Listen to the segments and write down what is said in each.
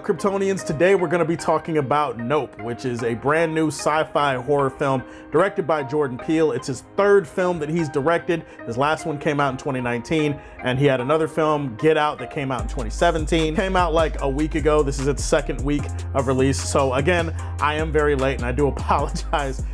Kryptonians? Today we're going to be talking about Nope, which is a brand new sci-fi horror film directed by Jordan Peele. It's his third film that he's directed. His last one came out in 2019, and he had another film, Get Out, that came out in 2017. Came out like a week ago. This is its second week of release. So again, I am very late, and I do apologize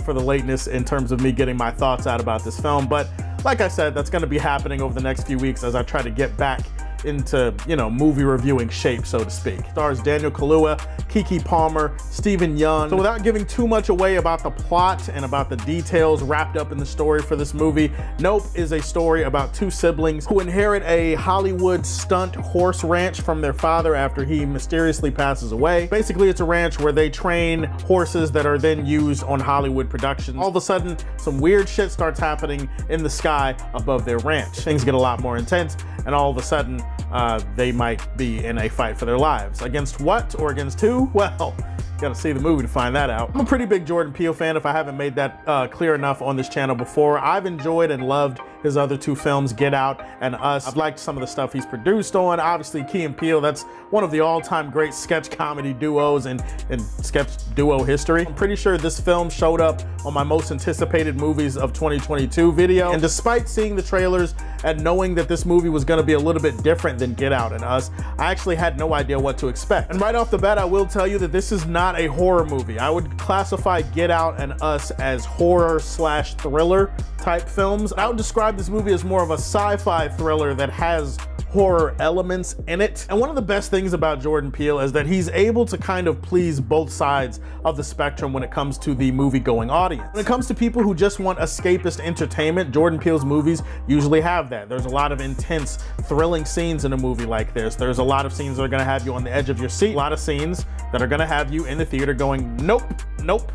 for the lateness in terms of me getting my thoughts out about this film. But like I said, that's going to be happening over the next few weeks as I try to get back into, movie reviewing shape, so to speak. Stars Daniel Kaluuya, Keke Palmer, Stephen Yeun. So without giving too much away about the plot and about the details wrapped up in the story for this movie, Nope is a story about two siblings who inherit a Hollywood stunt horse ranch from their father after he mysteriously passes away. Basically, it's a ranch where they train horses that are then used on Hollywood productions. All of a sudden, some weird shit starts happening in the sky above their ranch. Things get a lot more intense, and all of a sudden, they might be in a fight for their lives. Against what or against who? Well, you gotta see the movie to find that out. I'm a pretty big Jordan Peele fan, if I haven't made that clear enough on this channel before. I've enjoyed and loved his other two films, Get Out and Us. I've liked some of the stuff he's produced on. Obviously, Key and Peele, that's one of the all-time great sketch comedy duos in sketch duo history. I'm pretty sure this film showed up on my most anticipated movies of 2022 video. And despite seeing the trailers and knowing that this movie was gonna be a little bit different than Get Out and Us, I actually had no idea what to expect. And right off the bat, I will tell you that this is not a horror movie. I would classify Get Out and Us as horror/thriller type films. I would describe this movie as more of a sci-fi thriller that has horror elements in it. And one of the best things about Jordan Peele is that he's able to kind of please both sides of the spectrum when it comes to the movie-going audience. When it comes to people who just want escapist entertainment, Jordan Peele's movies usually have that. There's a lot of intense, thrilling scenes in a movie like this. There's a lot of scenes that are gonna have you on the edge of your seat. A lot of scenes that are gonna have you in the theater going, nope, nope,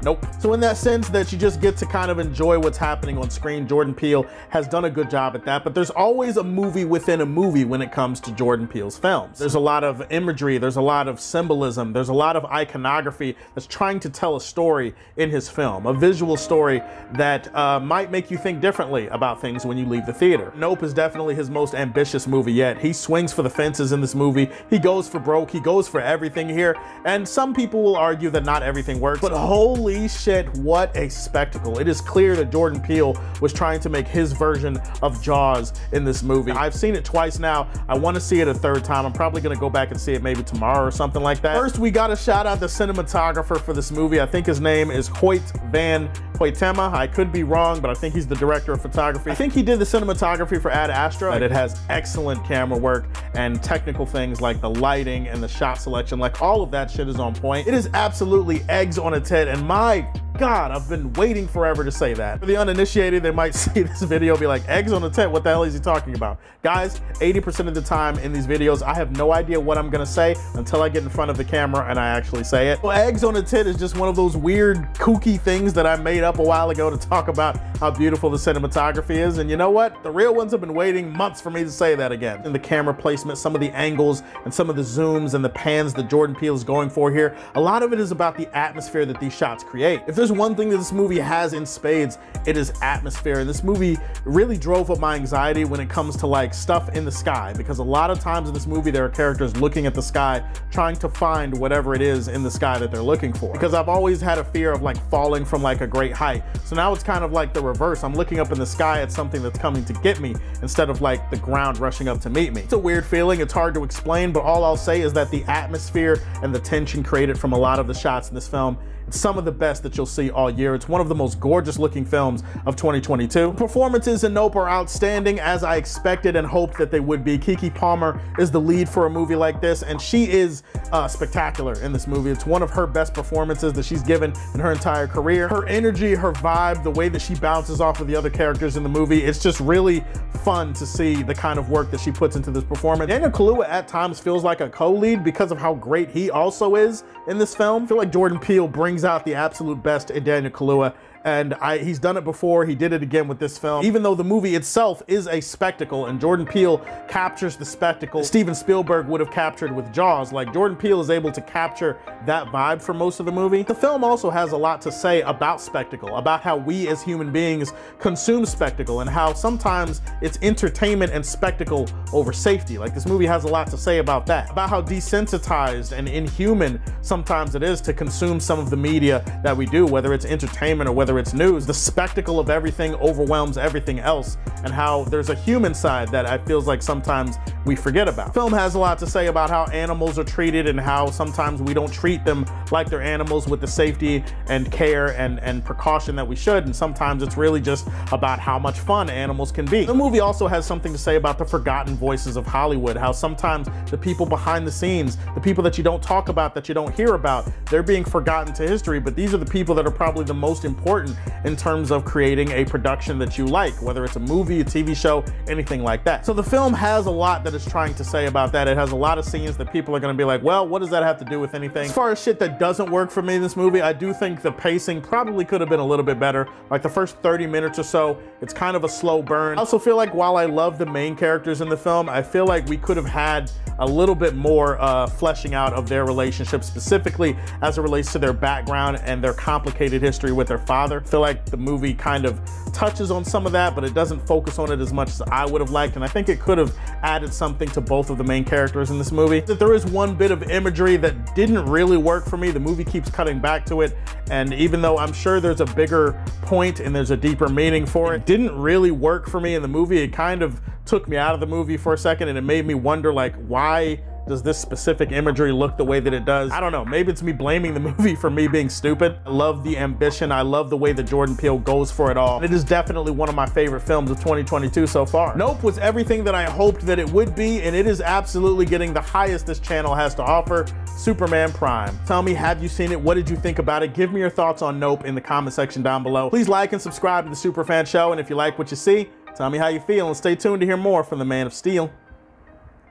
nope. So in that sense that you just get to kind of enjoy what's happening on screen, Jordan Peele has done a good job at that, but there's always a movie within a movie when it comes to Jordan Peele's films. There's a lot of imagery, there's a lot of symbolism, there's a lot of iconography that's trying to tell a story in his film, a visual story that might make you think differently about things when you leave the theater. Nope is definitely his most ambitious movie yet. He swings for the fences in this movie. He goes for broke, he goes for everything here, and some people will argue that not everything works, but holy shit, what a spectacle. It is clear that Jordan Peele was trying to make his version of Jaws in this movie. I've seen it twice now. I want to see it a third time. I'm probably going to go back and see it maybe tomorrow or something like that. First, we got to shout out the cinematographer for this movie. I think his name is Hoyt van Hoytema. I could be wrong, but I think he's the director of photography. I think he did the cinematography for Ad Astra, and it has excellent camera work and technical things like the lighting and the shot selection. Like, all of that shit is on point. It is absolutely eggs on its head, and my God, I've been waiting forever to say that. For the uninitiated, they might see this video be like, eggs on a tent, what the hell is he talking about? Guys, 80% of the time in these videos, I have no idea what I'm gonna say until I get in front of the camera and I actually say it. Well, eggs on a tent is just one of those weird, kooky things that I made up a while ago to talk about how beautiful the cinematography is. And you know what? The real ones have been waiting months for me to say that again. In the camera placement, some of the angles and some of the zooms and the pans that Jordan Peele is going for here, a lot of it is about the atmosphere that these shots create. If there's one thing that this movie has in spades, it is atmosphere. And this movie really drove up my anxiety when it comes to like stuff in the sky, because a lot of times in this movie there are characters looking at the sky trying to find whatever it is in the sky that they're looking for, because I've always had a fear of like falling from like a great height. So now it's kind of like the reverse. I'm looking up in the sky at something that's coming to get me instead of like the ground rushing up to meet me. It's a weird feeling. It's hard to explain, but all I'll say is that the atmosphere and the tension created from a lot of the shots in this film, it's some of the best that you'll see all year. It's one of the most gorgeous looking films of 2022. Performances in Nope are outstanding, as I expected and hoped that they would be. Keke Palmer is the lead for a movie like this, and she is spectacular in this movie. It's one of her best performances that she's given in her entire career. Her energy, her vibe, the way that she bounces off of the other characters in the movie, it's just really fun to see the kind of work that she puts into this performance. Daniel Kaluuya at times feels like a co-lead because of how great he also is in this film. I feel like Jordan Peele brings out the absolute best in Daniel Kaluuya and he's done it before. He did it again with this film. Even though the movie itself is a spectacle, and Jordan Peele captures the spectacle Steven Spielberg would have captured with Jaws, like Jordan Peele is able to capture that vibe for most of the movie. The film also has a lot to say about spectacle, about how we as human beings consume spectacle, and how sometimes it's entertainment and spectacle over safety. Like, this movie has a lot to say about that, about how desensitized and inhuman sometimes it is to consume some of the media that we do, whether it's entertainment or whether it's news. The spectacle of everything overwhelms everything else, and how there's a human side that I feels like sometimes we forget about. The film has a lot to say about how animals are treated and how sometimes we don't treat them like they're animals with the safety and care and precaution that we should, and sometimes it's really just about how much fun animals can be. The movie also has something to say about the forgotten voices of Hollywood, how sometimes the people behind the scenes, the people that you don't talk about, that you don't hear about, they're being forgotten to history, but these are the people that are probably the most important in terms of creating a production that you like, whether it's a movie, a TV show, anything like that. So the film has a lot that it's trying to say about that. It has a lot of scenes that people are going to be like, well, what does that have to do with anything? As far as shit that doesn't work for me in this movie, I do think the pacing probably could have been a little bit better. Like the first 30 minutes or so, it's kind of a slow burn. I also feel like while I love the main characters in the film, I feel like we could have had a little bit more fleshing out of their relationship, specifically as it relates to their background and their complicated history with their father. I feel like the movie kind of touches on some of that, but it doesn't focus on it as much as I would have liked, and I think it could have added something to both of the main characters in this movie. That there is one bit of imagery that didn't really work for me. The movie keeps cutting back to it, and even though I'm sure there's a bigger point and there's a deeper meaning for it, it didn't really work for me in the movie. It kind of took me out of the movie for a second, and it made me wonder, like, why does this specific imagery look the way that it does? I don't know, maybe it's me blaming the movie for me being stupid. I love the ambition, I love the way that Jordan Peele goes for it all. And it is definitely one of my favorite films of 2022 so far. Nope was everything that I hoped that it would be, and it is absolutely getting the highest this channel has to offer, Superman Prime. Tell me, have you seen it? What did you think about it? Give me your thoughts on Nope in the comment section down below. Please like and subscribe to the Superfan Show, and if you like what you see, tell me how you feel, and stay tuned to hear more from the Man of Steel.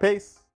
Peace.